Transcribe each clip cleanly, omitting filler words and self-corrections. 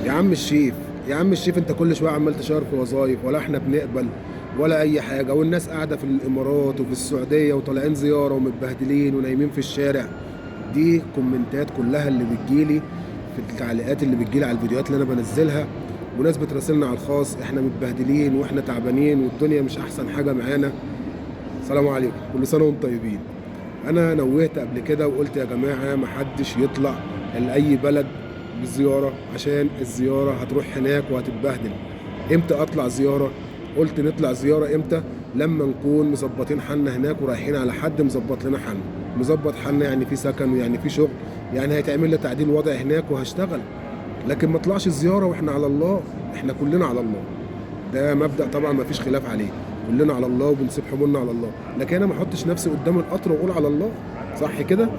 يا عم الشيف، يا عم الشيف، انت كل شويه عمال تشار في وظايف، ولا احنا بنقبل ولا اي حاجه، والناس قاعده في الامارات وفي السعوديه وطالعين زياره ومتبهدلين ونايمين في الشارع. دي كومنتات كلها اللي بتجيلي في التعليقات اللي بتجيلي على الفيديوهات اللي انا بنزلها. وناس بتراسلنا على الخاص، احنا متبهدلين واحنا تعبانين والدنيا مش احسن حاجه معانا. السلام عليكم، كل سنه وانتم طيبين. انا نوهت قبل كده وقلت يا جماعه محدش يطلع لاي بلد بالزياره، عشان الزياره هتروح هناك وهتتبهدل. امتى اطلع زياره؟ قلت نطلع زياره امتى؟ لما نكون مظبطين حالنا هناك ورايحين على حد مظبط لنا حالنا. مظبط حالنا يعني في سكن ويعني في شغل، يعني هيتعمل لي تعديل وضع هناك وهشتغل. لكن ما اطلعش الزياره واحنا على الله. احنا كلنا على الله، ده مبدأ طبعا ما فيش خلاف عليه. كلنا على الله وبنسيب حمولنا على الله. لكن انا ما احطش نفسي قدام القطر واقول على الله، صح كده؟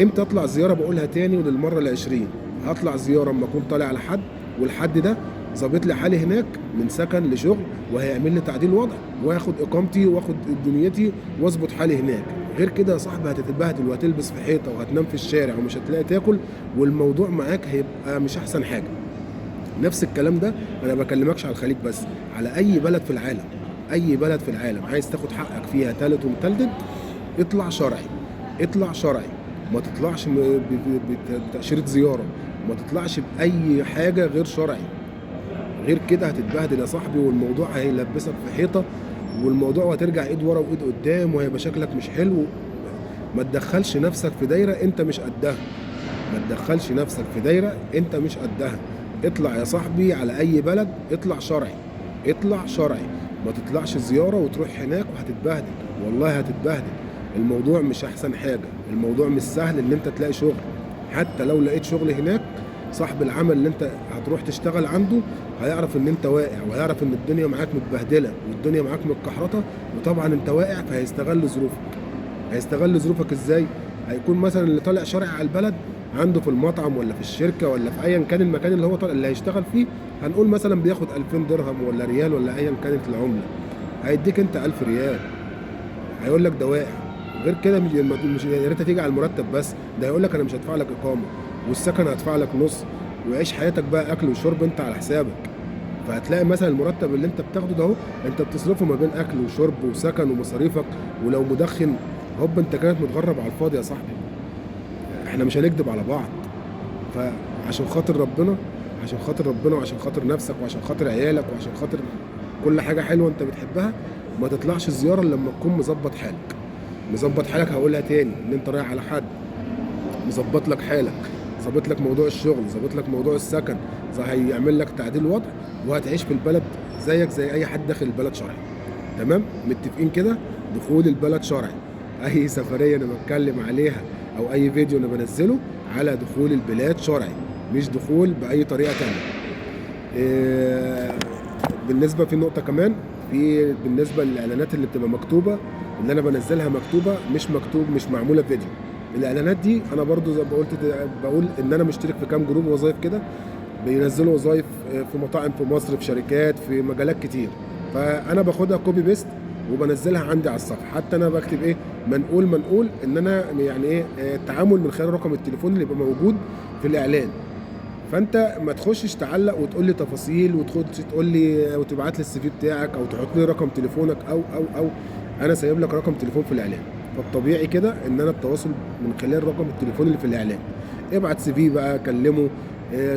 امتى اطلع زياره؟ بقولها تاني وللمره العشرين. هطلع زياره اما اكون طالع على حد، والحد ده ظابط لي حالي هناك من سكن لشغل، وهيعمل لي تعديل وضع، واخد اقامتي واخد دنيتي واظبط حالي هناك. غير كده يا صاحبي هتتبهدل وهتلبس في حيطه وهتنام في الشارع ومش هتلاقي تاكل، والموضوع معاك هيبقى مش احسن حاجه. نفس الكلام ده انا بكلمكش على الخليج بس، على اي بلد في العالم. اي بلد في العالم عايز تاخد حقك فيها تالت ومتلتد، اطلع شرعي. اطلع شرعي، ما تطلعش بتأشيرة زيارة، ما تطلعش بأي حاجة غير شرعي. غير كده هتتبهدل يا صاحبي، والموضوع هيلبسك في حيطة، والموضوع هترجع ايد ورا وايد قدام، وهيبقى شكلك مش حلو. ما تدخلش نفسك في دايرة انت مش قدها. ما تدخلش نفسك في دايرة انت مش قدها. اطلع يا صاحبي على اي بلد، اطلع شرعي. اطلع شرعي، ما تطلعش زيارة وتروح هناك وهتتبهدل. والله هتتبهدل. الموضوع مش احسن حاجة، الموضوع مش سهل ان انت تلاقي شغل. حتى لو لقيت شغل هناك، صاحب العمل اللي انت هتروح تشتغل عنده هيعرف ان انت واقع، وهيعرف ان الدنيا معاك متبهدلة والدنيا معاك متكحرطة، وطبعا انت واقع، فهيستغل ظروفك. هيستغل ظروفك ازاي؟ هيكون مثلا اللي طالع شرعي على البلد عنده في المطعم ولا في الشركه ولا في ايا كان المكان اللي هو طالع اللي هيشتغل فيه، هنقول مثلا بياخد 2000 درهم ولا ريال ولا ايا كانت العمله. هيديك انت 1000 ريال، هيقول لك ده واقع. غير كده مش يا ريت تيجي على المرتب بس، ده هيقول لك انا مش هدفع لك اقامه، والسكن هدفع لك نص، وعيش حياتك بقى اكل وشرب انت على حسابك. فهتلاقي مثلا المرتب اللي انت بتاخده ده اهو، انت بتصرفه ما بين اكل وشرب وسكن ومصاريفك، ولو مدخن هوب انت كانت متغرب على الفاضي يا صاحبي. احنا مش هنكذب على بعض. فعشان خاطر ربنا، عشان خاطر ربنا وعشان خاطر نفسك وعشان خاطر عيالك وعشان خاطر كل حاجه حلوه انت بتحبها، ما تطلعش الزياره الا لما تكون مظبط حالك. مظبط حالك، هقولها تاني، ان انت رايح على حد مظبط لك حالك، ظابط لك موضوع الشغل، ظابط لك موضوع السكن، هيعمل لك تعديل وضع، وهتعيش في البلد زيك زي اي حد داخل البلد شرعي. تمام؟ متفقين كده؟ دخول البلد شرعي. اي سفريه انا بتكلم عليها او اي فيديو انا بنزله على دخول البلاد شرعي، مش دخول باي طريقه تانية. إيه، بالنسبه في نقطه كمان، في بالنسبه للاعلانات اللي بتبقى مكتوبه، اللي انا بنزلها مكتوبه، مش مكتوب، مش معموله فيديو. الاعلانات دي انا برضو زي ما قلت، بقول ان انا مشترك في كام جروب وظايف كده، بينزلوا وظايف في مطاعم في مصر، في شركات، في مجالات كتير. فانا باخدها كوبي بيست وبنزلها عندي على الصفحه. حتى انا بكتب ايه، منقول ان انا يعني ايه، التعامل من خلال رقم التليفون اللي يبقى موجود في الاعلان. فانت ما تخشش تعلق وتقول لي تفاصيل، وتخش تقول لي وتبعت لي السي في بتاعك، او تحط لي رقم تليفونك، او انا سايب لك رقم تليفون في الاعلان. فالطبيعي كده ان انا التواصل من خلال رقم التليفون اللي في الاعلان. ابعت سي في بقى، كلمه،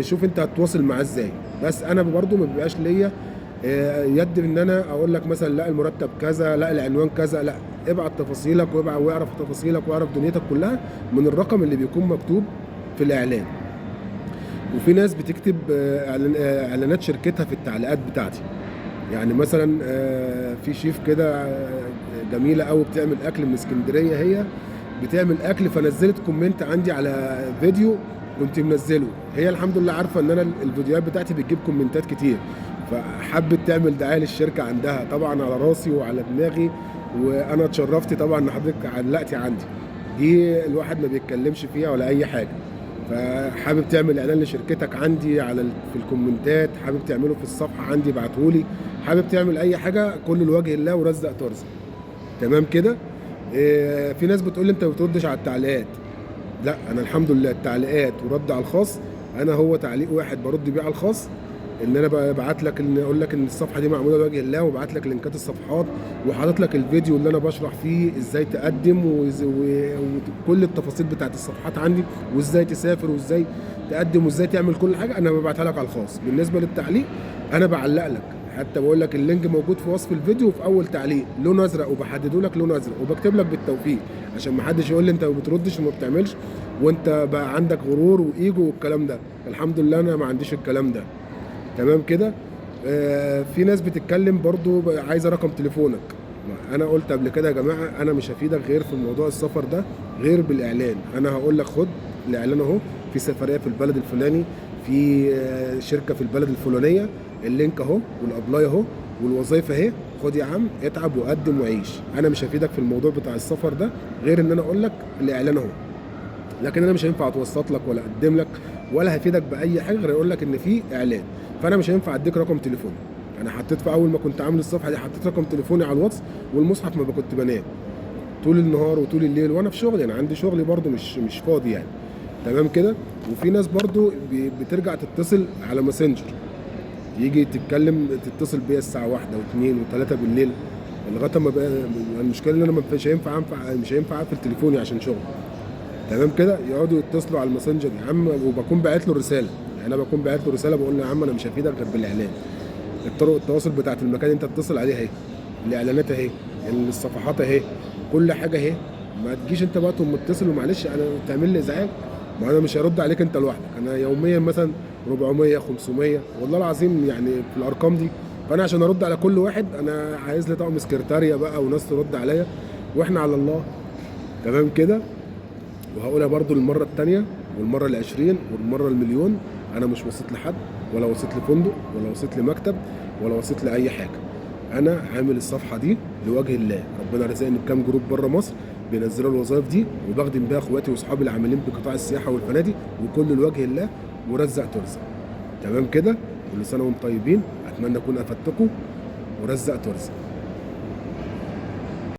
شوف انت هتتواصل معاه ازاي. بس انا برضو ما بيبقاش ليا يد ان انا اقول لك مثلا لا المرتب كذا، لا العنوان كذا، لا. ابعت تفاصيلك واعرف تفاصيلك واعرف دنيتك كلها من الرقم اللي بيكون مكتوب في الاعلان. وفي ناس بتكتب اعلانات شركتها في التعليقات بتاعتي. يعني مثلا في شيف كده جميله قوي بتعمل اكل من اسكندريه، هي بتعمل اكل، فنزلت كومنت عندي على فيديو كنت منزله. هي الحمد لله عارفه ان انا الفيديوهات بتاعتي بتجيب كومنتات كتير، فحبت تعمل دعايه للشركه عندها، طبعا على راسي وعلى دماغي، وانا اتشرفت طبعا ان حضرتك علقتي عندي. دي الواحد ما بيتكلمش فيها ولا اي حاجه. فحابب تعمل اعلان لشركتك عندي على في الكومنتات، حابب تعمله في الصفحه عندي ابعتهولي، حابب تعمل اي حاجه كل لوجه الله ورزق ترزق. تمام كده؟ في ناس بتقول لي انت ما بتردش على التعليقات. لا، انا الحمد لله التعليقات ورد على الخاص انا هو تعليق واحد برد بيه على الخاص، ان انا ببعت لك، ان اقول لك ان الصفحه دي معموله لوجه الله، وببعت لك لينكات الصفحات، وحاطط لك الفيديو اللي انا بشرح فيه ازاي تقدم وكل التفاصيل بتاعت الصفحات عندي، وازاي تسافر وازاي تقدم وازاي تعمل كل حاجه، انا ببعتها لك على الخاص. بالنسبه للتعليق انا بعلق لك، حتى بقول لك اللينك موجود في وصف الفيديو في اول تعليق لون ازرق، وبحدده لك لون ازرق، وبكتب لك بالتوفيق عشان ما حدش يقول لي انت ما بتردش وما بتعملش وانت بقى عندك غرور وايجو والكلام ده. الحمد لله انا ما عنديش الكلام ده. تمام كده. في ناس بتتكلم برضو عايزه رقم تليفونك. انا قلت قبل كده يا جماعه انا مش هفيدك غير في موضوع السفر ده غير بالاعلان. انا هقول لك خد الاعلان اهو، في سفريه في البلد الفلاني، في شركه في البلد الفلانيه، اللينك اهو والابلاي اهو والوظيفه اهي، خد يا عم اتعب وقدم وعيش. انا مش هفيدك في الموضوع بتاع السفر ده غير ان انا اقول لك الاعلان اهو، لكن انا مش هينفع اتوسط لك ولا اقدم لك ولا هفيدك باي حاجه غير اقول لك ان في اعلان. فانا مش هينفع اديك رقم تليفوني. انا حطيت في اول ما كنت عامل الصفحه دي حطيت رقم تليفوني على الواتس والمصحف، ما كنت بنام طول النهار وطول الليل وانا في شغلي، انا عندي شغلي برضو مش فاضي يعني. تمام كده. وفي ناس برضو بترجع تتصل على ماسنجر، يجي تتكلم تتصل بيا الساعه 1 و2 و3 بالليل لغايه ما بقى. المشكله ان انا مش هينفع اقفل تليفوني عشان شغل. تمام كده. يقعدوا يتصلوا على الماسنجر يا عم، وبكون باعت له رساله، يعني انا بكون باعت له رساله بقول له يا عم انا مش هفيدك غير بالاعلان. الطرق التواصل بتاعت المكان انت تتصل عليها اهي، الاعلانات اهي، الصفحات اهي، كل حاجه اهي. ما تجيش انت بقى تقوم متصل ومعلش انا تعمل لي ازعاج، ما انا مش هرد عليك انت لوحدك، انا يوميا مثلا 400 500 والله العظيم يعني في الارقام دي. فانا عشان ارد على كل واحد انا عايز لي طقم سكرتاريه بقى وناس ترد عليا، واحنا على الله. تمام كده. وهقولها برضو المرة التانية والمرة ال20 والمرة المليون، أنا مش وسيط لحد، ولا وسيط لفندق، ولا وسيط لمكتب، ولا وسيط لأي حاجة. أنا عامل الصفحة دي لوجه الله. ربنا رزقني بكام جروب بره مصر بينزلوا الوظائف دي، وبخدم بيها إخواتي وأصحابي اللي عاملين بقطاع السياحة والفنادق، وكل لوجه الله، ورزق ترزق. تمام كده. كل سنة وانتم طيبين، أتمنى أكون أفدتكم، ورزق ترزق.